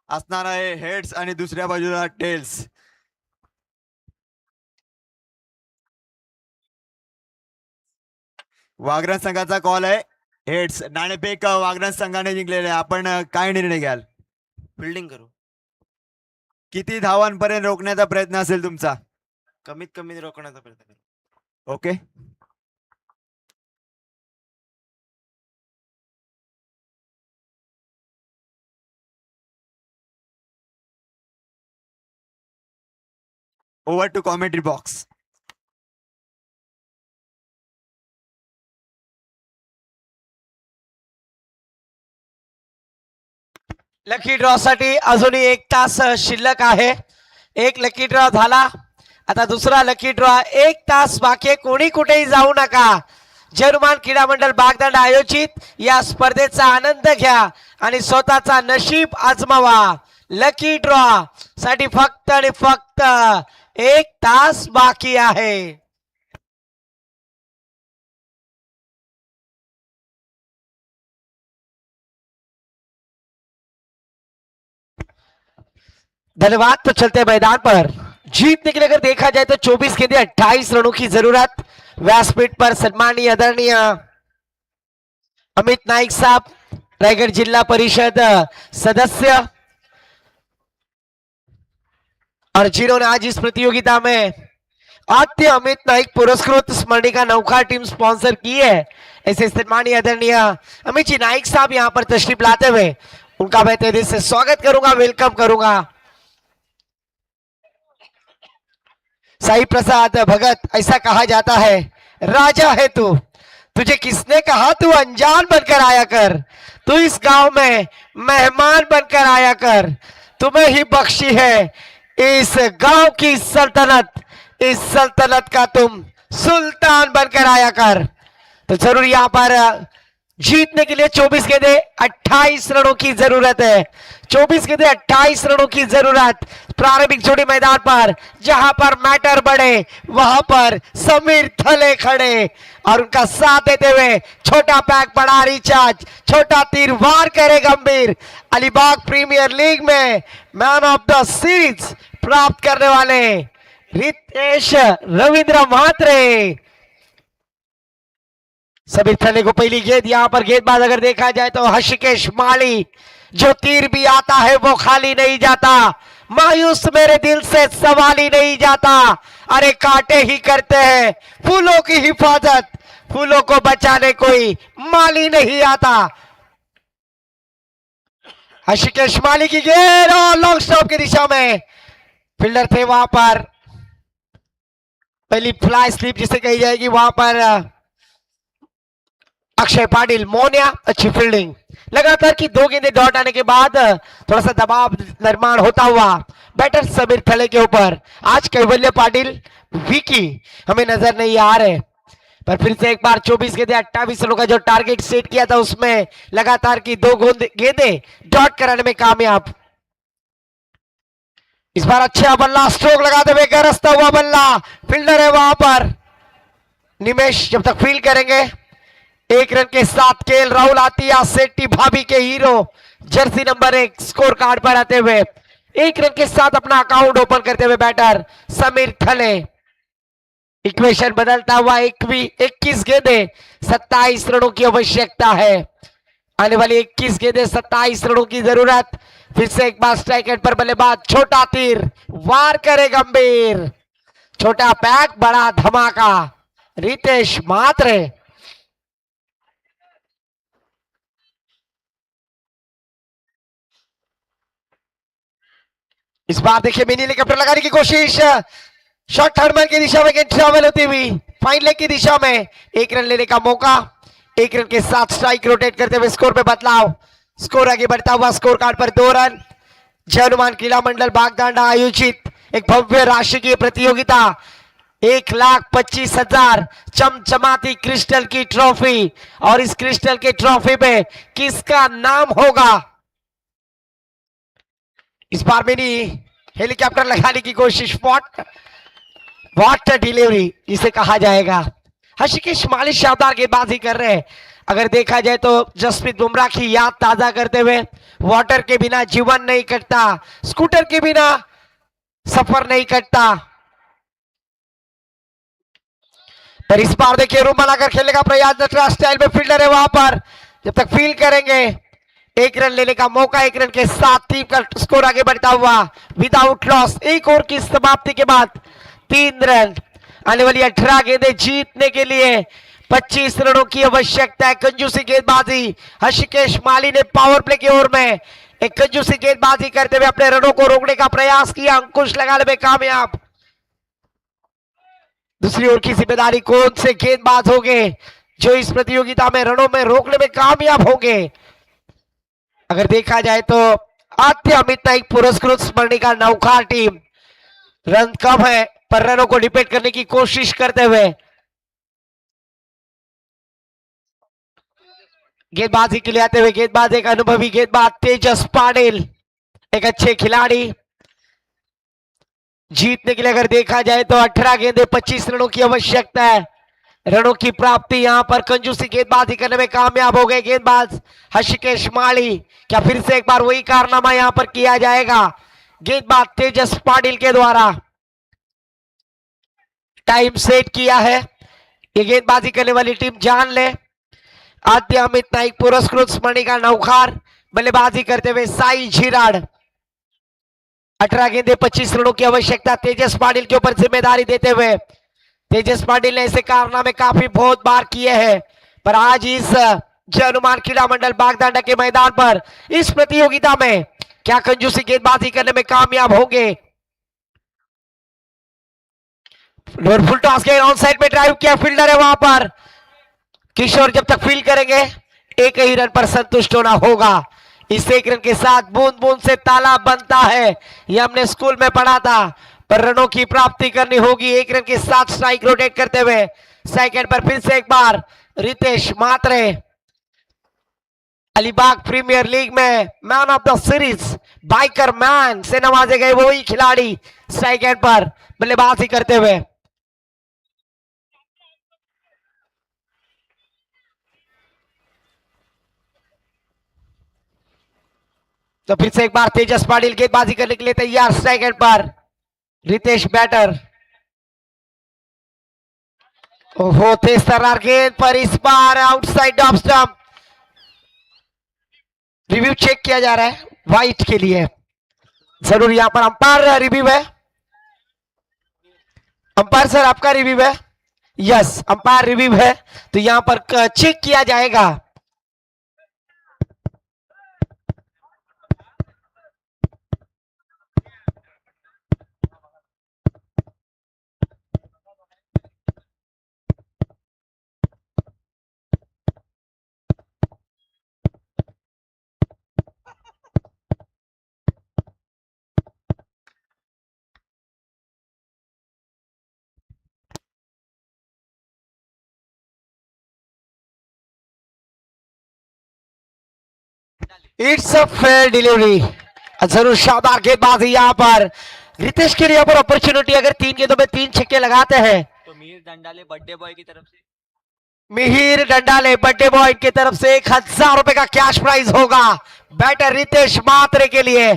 असणार आहे हेड्स आणि दुसऱ्या बाजूला टेल्स. वागरण संघाचा कॉल आहे हेड्स. नाणेफेक वागरण संघाने जिंकलेले. आपण काय निर्णय घ्याल? फिल्डिंग करू. किती धावांपर्यंत रोखण्याचा प्रयत्न असेल तुमचा? कमीत कमी रोखण्याचा प्रयत्न करू. Okay. Over to commentary box. Lucky draw साठी अजूनही 1 तास शिल्लक आहे. एक लकी ड्रॉ झाला, आता दुसरा लकी ड्रॉ. 1 तास बाकी, कोणी कुठेही जाऊ नका. जय हनुमान क्रीडा मंडळ बागदंड आयोजित या स्पर्धेचा आनंद घ्या आणि स्वतःचा नशीब आजमावा. लकी ड्रॉ साठी फक्त आणि फक्त 1 तास बाकी आहे. धन्यवाद. तो चलते मैदान पर जीतने के लिए अगर देखा जाए तो 24 गेंदे 28 रनों की जरूरत. व्यासपीठ पर सम्मानीय आदरणीय अमित नाइक साहब, रायगढ़ जिला परिषद सदस्य, और जिन्होंने आज इस प्रतियोगिता में आद्य अमित नाइक पुरस्कृत स्मरणिका नौकार टीम स्पॉन्सर की है, ऐसे सम्मानीय आदरणीय अमित जी नाइक साहब यहां पर तशरीफ लाते हुए उनका मैं तहे दिल से स्वागत करूंगा, वेलकम करूंगा। साई प्रसाद भगत, ऐसा कहा जाता है राजा है तू, तुझे किसने कहा तू अनजान बनकर आया कर, तू इस गांव में मेहमान बनकर आया कर, तुम्हें ही बख्शी है इस गांव की सल्तनत, इस सल्तनत का तुम सुल्तान बनकर आया कर। तो जरूर यहां पर जीतने के लिए 24 गेंदे 28 रनों की जरूरत है। 24 गेंदे 28 रनों की जरूरत प्रारंभिक जोड़ी मैदान पर, जहां पर मैटर बढ़े वहां पर समीर थले खड़े और उनका साथ देते हुए छोटा पैक बड़ा रिचार्ज, छोटा तीर वार करे गंभीर। अलीबाग प्रीमियर लीग में मैन ऑफ द सीरीज प्राप्त करने वाले रितेश रविंद्र म्हात्रे। सभी थले को पहली गेंद, यहां पर गेंदबाज अगर देखा जाए तो हर्षिकेश माली, जो तीर भी आता है वो खाली नहीं जाता। मायूस मेरे दिल से सवाल ही नहीं जाता, अरे कांटे ही करते हैं फूलों की हिफाजत, फूलों को बचाने कोई माली नहीं आता। हर्षिकेश माली की गेंद और लॉन्ग स्टॉप की दिशा में फील्डर थे वहां पर, पहली फ्लाई स्लिप जिसे कही जाएगी वहां पर अक्षय पाटिल मोनिया। अच्छी फील्डिंग, लगातार की 2 गेंदें डॉट आने के बाद थोड़ा सा दबाव निर्माण होता हुआ बैटर समीर थले के ऊपर। आज कैवल्य पाटिल विकी हमें नजर नहीं आ रहे, पर फिर से एक बार 24 गेंदें 28 रनों का जो टारगेट सेट किया था उसमें लगातार की 2 गेंदें डॉट कराने में कामयाब। इस बार अच्छा बल्ला, स्ट्रोक लगाते हुए गरजता हुआ बल्ला, फील्डर है वहां पर निमेश, जब तक फील्ड करेंगे 1 रन के साथ केएल राहुल आतिया सेट्टी भाभी के hero jersey number 1 score card पर आते हुए 1 रन के साथ अपना अकाउंट ओपन करते हुए बैटर समीर थले। इक्वेशन बदलता हुआ 21 गेंदे 27 रनों की आवश्यकता है। आने वाली 21 गेंदे 27 रनों की जरूरत। फिर से एक बार स्ट्राइक एंड पर बल्लेबाज, छोटा तीर वार करे गंभीर, छोटा पैक बड़ा धमाका रितेश म्हात्रे। इस बार देखिए मिनी हेलीकॉप्टर लगाने की कोशिश, शॉर्ट थर्ड मैन की दिशा में गेंद ट्रैवल होती हुई फाइन लेग की दिशा में 1 रन लेने का मौका। 1 रन के साथ स्ट्राइक रोटेट करते हुए स्कोर में बदलाव, स्कोर आगे बढ़ता हुआ स्कोर कार्ड पर 2 रन। जय हनुमान क्रीड़ा मंडल बागदांडा आयोजित एक भव्य राष्ट्रीय प्रतियोगिता, 1,25,000 चमचमाती क्रिस्टल की ट्रॉफी, और इस क्रिस्टल के ट्रॉफी में किसका नाम होगा। इस बार मिनी हेलीकॉप्टर लगाने की कोशिश, वाटर डिलीवरी जिसे कहा जाएगा। हर्षिकेश माली शानदार गेंदबाजी कर रहे हैं। अगर देखा जाए तो जसप्रीत बुमराह की याद ताजा करते हुए, वाटर के बिना जीवन नहीं कटता, स्कूटर के बिना सफर नहीं कटता। पर इस बार देखिए रूम बनाकर खेलने का प्रयास, नटराज स्टाइल में फील्डर है वहां पर, जब तक फील्ड करेंगे 1 रन लेने का मौका। 1 रन के साथ टीम का स्कोर आगे बढ़ता हुआ विदाउट लॉस। 1 ओवर की समाप्ति के बाद 3 रन। आने वाली 18 गेंदें जीतने के लिए 25 रनों की आवश्यकता है। कंजूसी गेंदबाजी, हर्षिकेश माली ने पावर प्ले की ओर में एक कंजूसी गेंदबाजी करते हुए अपने रनों को रोकने का प्रयास किया, अंकुश लगाने में कामयाब। दूसरी ओर की जिम्मेदारी कौन से गेंदबाज होंगे जो इस प्रतियोगिता में रनों में रोकने में कामयाब होंगे। अगर देखा जाए तो आद्य अमित नाइक पुरस्कृत स्मरणिका नौखार टीम, रन कम है पर रनों को डिपेंड करने की कोशिश करते हुए गेंदबाजी के लिए आते हुए गेंदबाज एक अनुभवी गेंदबाज तेजस पाटिल, एक अच्छे खिलाड़ी। जीतने के लिए अगर देखा जाए तो 18 गेंदे 25 रनों की आवश्यकता है। रनों की प्राप्ति यहां पर कंजूसी गेंदबाजी करने में कामयाब हो गए गेंदबाज हर्षिकेश माली। क्या फिर से एक बार वही कारनामा यहां पर किया जाएगा गेंदबाज तेजस पाटिल के द्वारा। टाइम सेट किया है, ये गेंदबाजी करने वाली टीम जान ले। आद्य अमित नाइक पुरस्कृत स्मरणिका नौखार, बल्लेबाजी करते हुए साई झिराड़। 18 गेंदे 25 रनों की आवश्यकता तेजस पाटिल के ऊपर जिम्मेदारी देते हुए। तेजस पाटिल ने ऐसे कारनामे काफी बहुत बार किए हैं, पर आज इस जय हनुमान क्रीड़ा मंडल बागदांडा के मैदान पर इस प्रतियोगिता में क्या कंजूसी गेंदबाजी करने में कामयाब होंगे। फुल टॉस के ऑन साइड में ड्राइव किया, फील्डर है वहां पर किशोर, जब तक फील्ड करेंगे 1 ही रन पर संतुष्ट होना होगा। इस एक रन के साथ बूंद बूंद से तालाब बनता है, ये हमने स्कूल में पढ़ा था। पर रनों की प्राप्ति करनी होगी। एक रन के साथ स्ट्राइक रोटेट करते हुए सेकंड पर फिर से एक बार रितेश मात्रे, अलीबाग प्रीमियर लीग में man of the series biker man से नवाजे गए वही खिलाड़ी सेकंड पर बल्लेबाजी करते हुए। तो फिर से एक बार तेजस पाटिल गेंदबाजी करने के लिए तैयार सेकंड पर रितेश बैटर। ओहो, तेज तर्रार गेंद पर इस बार outside off stump. Review check किया जा रहा है वाइट के लिए, जरूर यहां पर अंपायर रिव्यू है। अंपायर सर आपका रिव्यू है? यस, अंपायर रिव्यू है, तो यहां पर चेक किया जाएगा। इट्स अ फेयर डिलीवरी, जरूर शानदार गेंदबाजी यहां पर रितेश के लिए। यहाँ पर अपॉर्चुनिटी, अगर 3 गेंदों में 3 छक्के लगाते हैं तो मिहिर दंडाले बर्थडे बॉय की तरफ से मिहिर डंडाले बर्थडे बॉय की तरफ से 1000 रुपए का कैश प्राइज होगा बैटर रितेश मात्रे के लिए।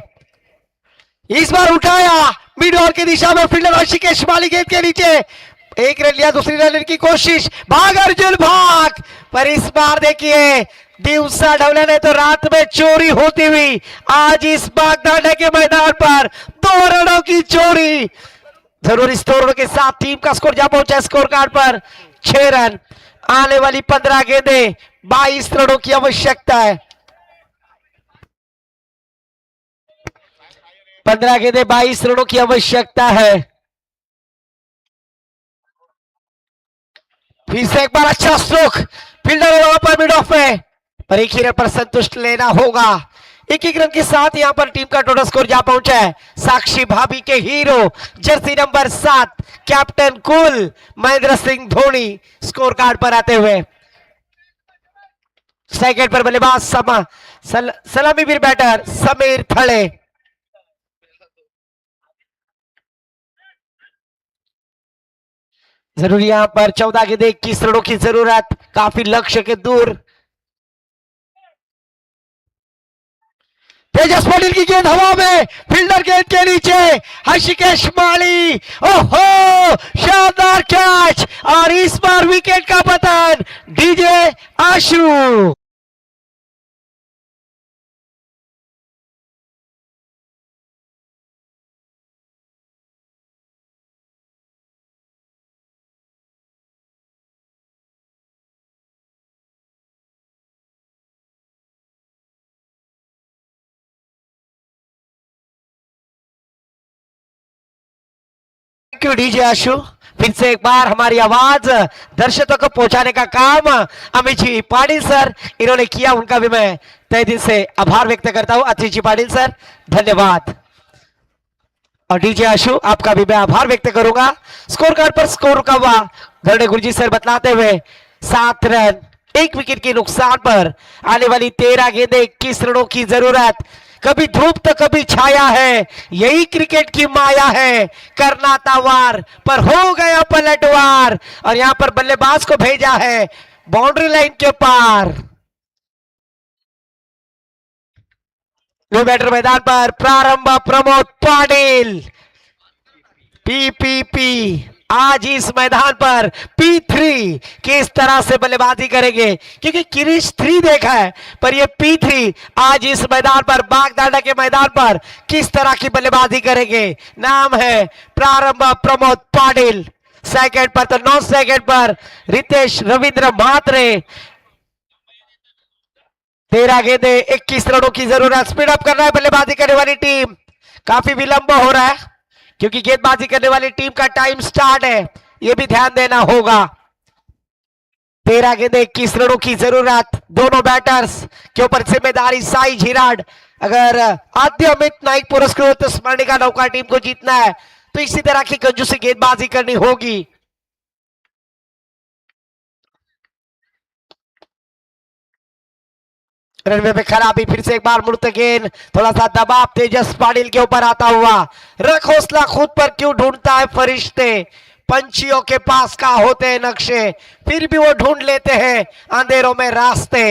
इस बार उठाया मिड ऑन की दिशा में फील्डर ऋषिकेश माली गेंद के नीचे, एक रन लिया, दूसरी रन की कोशिश, भाग अर्जुन भाग। पर इस बार देखिए दिवसा ढवले ने तो रात में चोरी होती हुई आज इस बागदाना के मैदान पर 2 रनों की चोरी। जरूर इस 2 रनों के साथ टीम का स्कोर जा पहुंचा स्कोर कार्ड पर 6 रन। आने वाली 15 गेंदें 22 रनों की आवश्यकता है। 15 गेंदें 22 रनों की आवश्यकता है। फिर से एक बार अच्छा स्ट्रोक, फील्डर वहां पर मिड ऑफ में, पर एक ही रन पर संतुष्ट लेना होगा। एक एक रन के साथ यहां पर टीम का टोटल स्कोर जा पहुंचा है साक्षी भाभी के hero jersey number 7 captain cool Mahendra Singh Dhoni score card पर आते हुए। सेकंड पर बल्लेबाज सलामी वीर बैटर समीर थड़े। जरूर यहां पर 14 गेंदें 21 रनों की जरूरत, काफी लक्ष्य के दूर। तेजस पाटिल की गेंद हवा में, फील्डर गेंद के नीचे, ऋषिकेश माली, ओहो शानदार कैच, और इस बार विकेट का पतन DJ Ashu. Thank you DJ Ashu. फिर से एक बार हमारी आवाज दर्शकों को पहुंचाने का काम अमित जी पाटिल सर इन्होंने किया, उनका भी मैं तहे दिल से आभार व्यक्त करता हूं। अतिश जी पाटिल सर धन्यवाद, और डीजे आशु आपका भी मैं आभार व्यक्त करूंगा। स्कोर कार्ड पर स्कोर रुका हुआ धरणे गुरुजी सर बतलाते हुए 7 रन 1 विकेट के नुकसान पर आने वाली 13 गेंदें 21 रनों की जरूरत। कभी धूप तो कभी छाया है, यही क्रिकेट की माया है। करना था वार पर हो गया पलटवार, और यहां पर बल्लेबाज को भेजा है बाउंड्री लाइन के पार। न्यू बैटर मैदान पर प्रारंभ प्रमोद पाटिल पीपीपी आज इस मैदान पर P3 किस तरह से बल्लेबाजी करेंगे, क्योंकि क्रिश 3 देखा है, पर ये P3 आज इस मैदान पर बागदाना के मैदान पर किस तरह की बल्लेबाजी करेंगे। नाम है प्रारंभ प्रमोद पाटिल। सेकंड पर तो 9 सेकंड पर रितेश रविंद्र म्हात्रे। 13 गेंदें 21 रनों की जरूरत। स्पीड अप करना है बल्लेबाजी करने वाली टीम, काफी विलंब हो रहा है क्योंकि गेंदबाजी करने वाली टीम का टाइम स्टार्ट है, यह भी ध्यान देना होगा। 13 गेंदे 21 रनों की जरूरत दोनों बैटर्स के ऊपर जिम्मेदारी साई झिराड। अगर आद्य अमित नाइक पुरस्कृत स्मरणिका नौका टीम को जीतना है तो इसी तरह की कंजूसी गेंदबाजी करनी होगी। रनवे में खराबी, फिर से एक बार मुड़ते गेंद, थोड़ा सा दबाव तेजस पाटिल के ऊपर आता हुआ। रख हौसला खुद पर क्यों ढूंढता है फरिश्ते, पंछियों के पास का होते हैं नक्शे, फिर भी वो ढूंढ लेते हैं अंधेरों में रास्ते।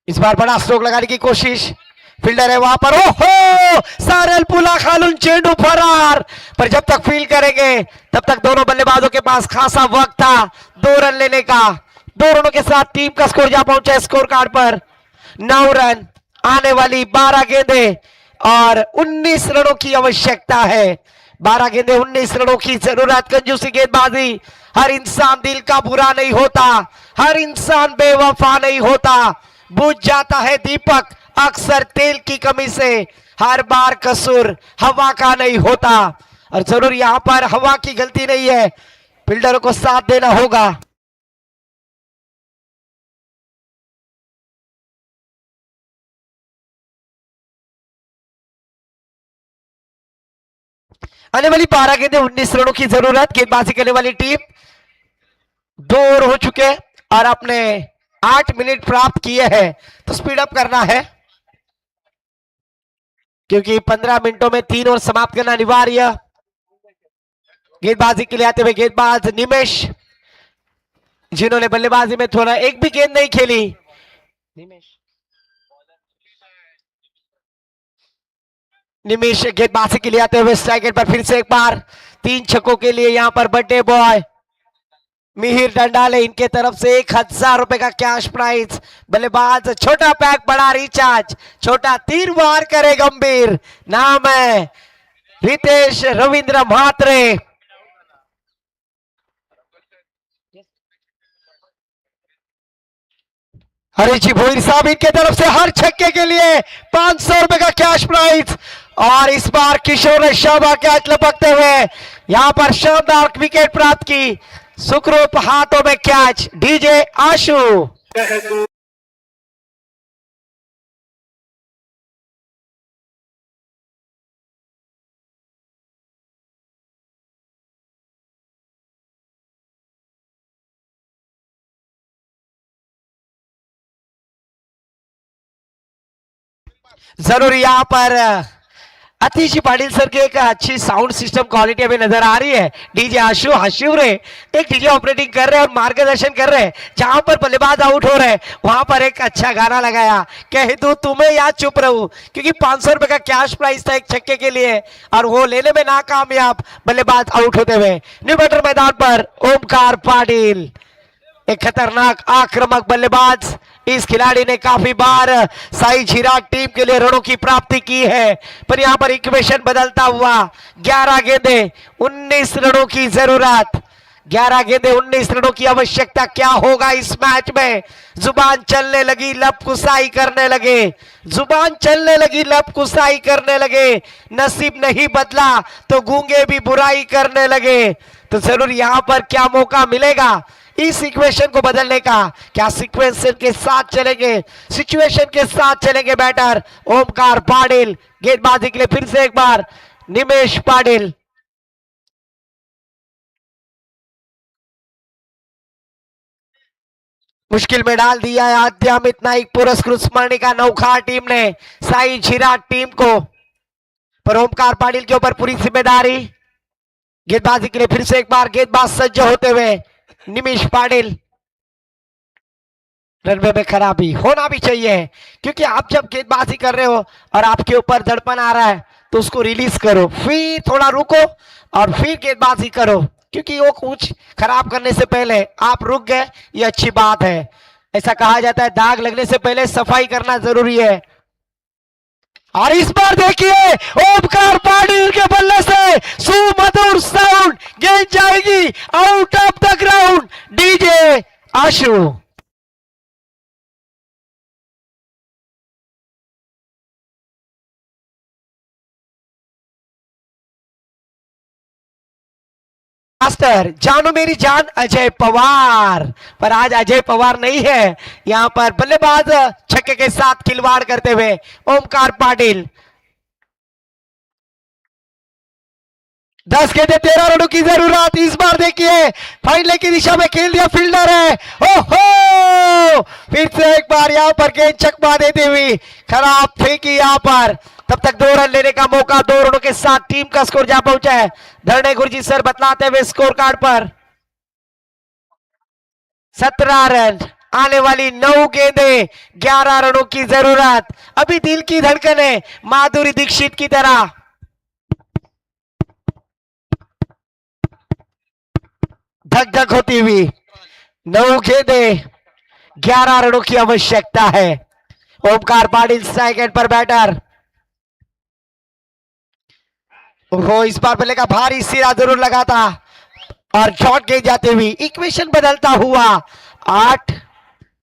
इस बार बड़ा स्ट्रोक लगाने की कोशिश, फील्डर है वहां पर, ओहो सारेल पुला खालून चेंडू फरार। पर जब तक फील करेंगे तब तक दोनों बल्लेबाजों के पास खासा वक्त था 2 रन लेने का। 2 रनों के साथ टीम का स्कोर जा पहुंचा स्कोर कार्ड पर 9 रन। आने वाली 12 गेंदे और 19 रनों की आवश्यकता है। 12 गेंदे 19 रनों की जरूरत। कंजूसी गेंदबाजी, हर इंसान दिल का बुरा नहीं होता, हर इंसान बेवफा नहीं होता। बुझ जाता है दीपक अक्सर तेल की कमी से, हर बार कसूर हवा का नहीं होता। और जरूर यहां पर हवा की गलती नहीं है, फील्डरों को साथ देना होगा। आने वाली 12 गेंदे 19 रनों की जरूरत। गेंदबाजी करने वाली टीम 2 ओवर हो चुके और अपने 8 मिनट प्राप्त किए हैं, तो स्पीड अप करना है क्योंकि 15 मिनटों में 3 ओवर समाप्त करना अनिवार्य। गेंदबाजी के लिए आते हुए गेंदबाज निमेश, जिन्होंने बल्लेबाजी में थोड़ा एक भी गेंद नहीं खेली। निमेश गेंदबाजी के लिए आते हुए स्ट्राइक पर फिर से एक बार 3 छक्कों के लिए यहां पर बर्थडे बॉय मिहिर डंडाले, इनके तरफ से 1000 रुपए का कैश प्राइज। बल्लेबाज छोटा पैक बड़ा रिचार्ज, छोटा तीर वार करे गंभीर। नाम है रितेश रविंद्र म्हात्रे। हरी जी भोईर साहब, इनके तरफ से हर छक्के के लिए 500 रुपए का कैश प्राइज। और इस बार किशोर ने शाबा कैच लपकते हुए यहां पर शानदार विकेट प्राप्त की। सुखरूप हाथों में कैच, डीजे आशु। जरूर यहां पर अतिशी पाटिल सर की एक अच्छी साउंड सिस्टम क्वालिटी अभी नजर आ रही है। डीजे आशु हशीव रे एक डीजे ऑपरेटिंग कर रहे हैं और मार्गदर्शन कर रहे हैं। जहां पर बल्लेबाज आउट हो रहे हैं वहां पर एक अच्छा गाना लगाया, कह दूं तुम्हें या चुप रहूं, क्योंकि 500 रुपए का कैश प्राइस था एक छक्के के लिए और वो लेने में नाकामयाब, बल्लेबाज आउट होते हुए। न्यू बैटर मैदान पर ओमकार पाटिल, एक खतरनाक आक्रामक बल्लेबाज। इस खिलाड़ी ने काफी बार साई झिराग टीम के लिए रनों की प्राप्ति की है, पर यहां पर इक्वेशन बदलता हुआ 11 गेंदे 19 रनों की जरूरत। 11 गेंदे 19 रनों की आवश्यकता। क्या होगा इस मैच में? जुबान चलने लगी, लब कुसाई करने लगे, जुबान चलने लगी, लब कुसाई करने लगे। नसीब नहीं बदला तो गूंगे भी बुराई करने लगे। तो जरूर यहां पर क्या मौका मिलेगा इस इक्वेशन को बदलने का? क्या सिक्वेंस के साथ चलेंगे, सिचुएशन के साथ चलेंगे बैटर ओमकार पाटिल? गेंदबाजी के लिए फिर से एक बार निमेश पाटिल। मुश्किल में डाल दिया है आद्यामित नाइक पुरस्कृत स्मरणिका नौखा टीम ने साई झिराग टीम को, पर ओमकार पाटिल के ऊपर पूरी जिम्मेदारी। गेंदबाजी के लिए फिर से एक बार गेंदबाज सज्ज होते हुए निमेश पाटिल। रनवे में खराबी होना भी चाहिए, क्योंकि आप जब गेंदबाजी कर रहे हो और आपके ऊपर दड़पन आ रहा है तो उसको रिलीज करो, फिर थोड़ा रुको और फिर गेंदबाजी करो, क्योंकि वो कुछ खराब करने से पहले आप रुक गए, ये अच्छी बात है। ऐसा कहा जाता है दाग लगने से पहले सफाई करना जरूरी है। और इस बार देखिए ओमकार पाटिल के बल्ले से सुमधुर साउंड, गेंद जाएगी out of the ground. DJ Ashu. Master जानो मेरी जान अजय पवार, पर आज अजय पवार नहीं है यहाँ पर। बल्लेबाज छक्के के साथ खिलवाड़ करते हुए ओमकार पाटिल। 10 गेंदे 13 रनों की जरूरत। इस बार देखिए फाइनल की दिशा में खेल दिया फील्डर है। ओहो, फिर से एक बार यहाँ पर गेंद चकमा देते हुए खराब फेंकी यहाँ पर। तब तक 2 रन लेने का मौका। 2 रनों के साथ टीम का स्कोर जा पहुंचा है। धरणे गुरुजी सर बतलाते हुए स्कोर कार्ड पर 17 रन। आने वाली 9 गेंदे 11 रनों की जरूरत। अभी दिल की धड़कनें माधुरी दीक्षित की तरह। धक धक होती हुई 9 गेंदे 11 रनों की आवश्यकता है। ओमकार पाटिल स्ट्राइक एंड पर बैटर। वो इस बार बल्ले का भारी सिरा जरूर लगा था और शॉट गेंद जाते हुए इक्वेशन बदलता हुआ 8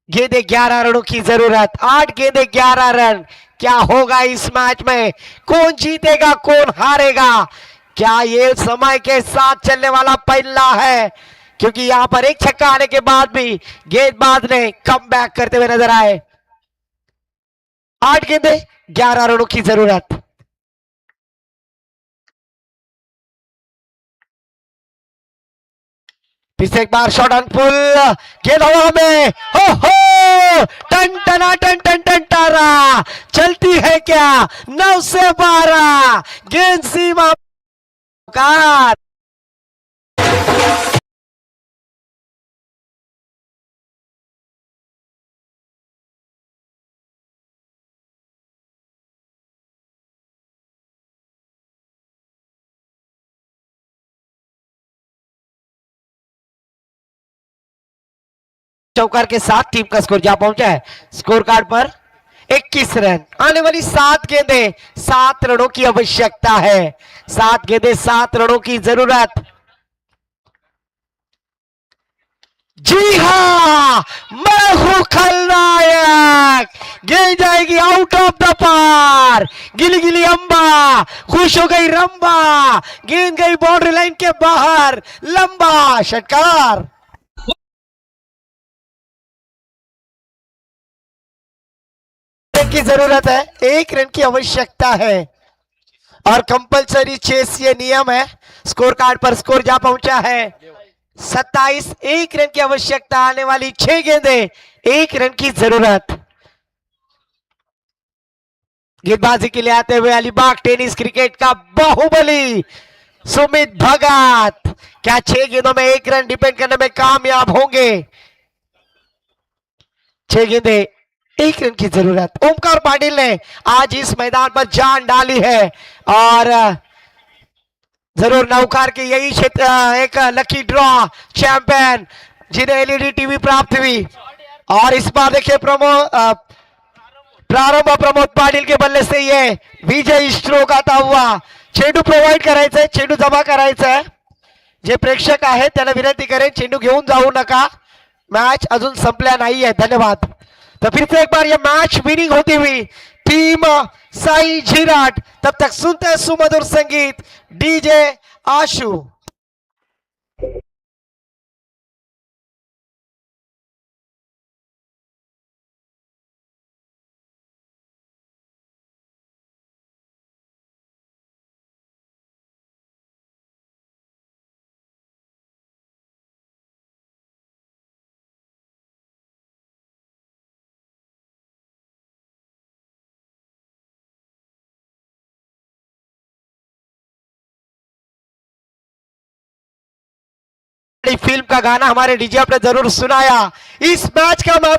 गेंदे 11 रनों की जरूरत। 8 गेंदे 11 रन। क्या होगा इस मैच में? कौन जीतेगा कौन हारेगा? क्या ये समय के साथ चलने वाला पहला है? क्योंकि यहां पर एक छक्का आने के बाद भी गेंदबाज ने कम बैक करते हुए नजर आए। 8 गेंदे 11 रनों की जरूरत। फिर से एक बार शॉट ऑन पुल। गेंद हवा में। हो हो, टन टना टन टन टन टारा। चलती है क्या? 9 से 12 गेंद सीमा कार। चौकार के साथ टीम का स्कोर जा पहुंचा है। स्कोर कार्ड पर 21 रन। आने वाली 7 गेंदे 7 रनों की आवश्यकता है। 7 गेंदे 7 रनों की जरूरत। जी हां, मैं हूं खलनायक। गेंद जाएगी आउट ऑफ द पार। गिली गिली अंबा, खुश हो गई रंबा। गेंद गई बाउंड्री लाइन के बाहर। लंबा षटकार। की जरूरत है। 1 रन की आवश्यकता है और कंपलसरी चेस ये नियम है। स्कोर कार्ड पर स्कोर जा पहुंचा है 27। 1 रन की आवश्यकता। आने वाली 6 गेंदे 1 रन की जरूरत। गेंदबाजी के लिए आते हुए अलीबाग टेनिस क्रिकेट का बाहुबली सुमित भगत। क्या 6 गेंदों में 1 रन डिपेंड करने में कामयाब होंगे? 6 गेंदे 1 रन की जरूरत। ओमकार पाटिल ने आज इस मैदान पर जान डाली है और जरूर नौकार की यही क्षेत्र एक लकी ड्रॉ चैंपियन जिन्हें एलईडी टीवी प्राप्त हुई। और इस बार देखिए प्रारंभ प्रमोद पाटिल के बल्ले से ये विजय स्ट्रोक आता हुआ। चेंडू प्रोव्हाइड करायचंय, चेंडू जमा करायचंय। जे प्रेक्षक आहेत त्यांना विनंती करेन चेंडू घेऊन जाऊ नका, मैच अजून संपला नहीं है। धन्यवाद। तो फिर से एक बार ये मैच विनिंग होती हुई टीम साई झिराट। तब तक सुनते हैं सुमधुर संगीत डीजे आशु। फिल्म का गाना हमारे डीजे आपने जरूर सुनाया। इस मैच का मैं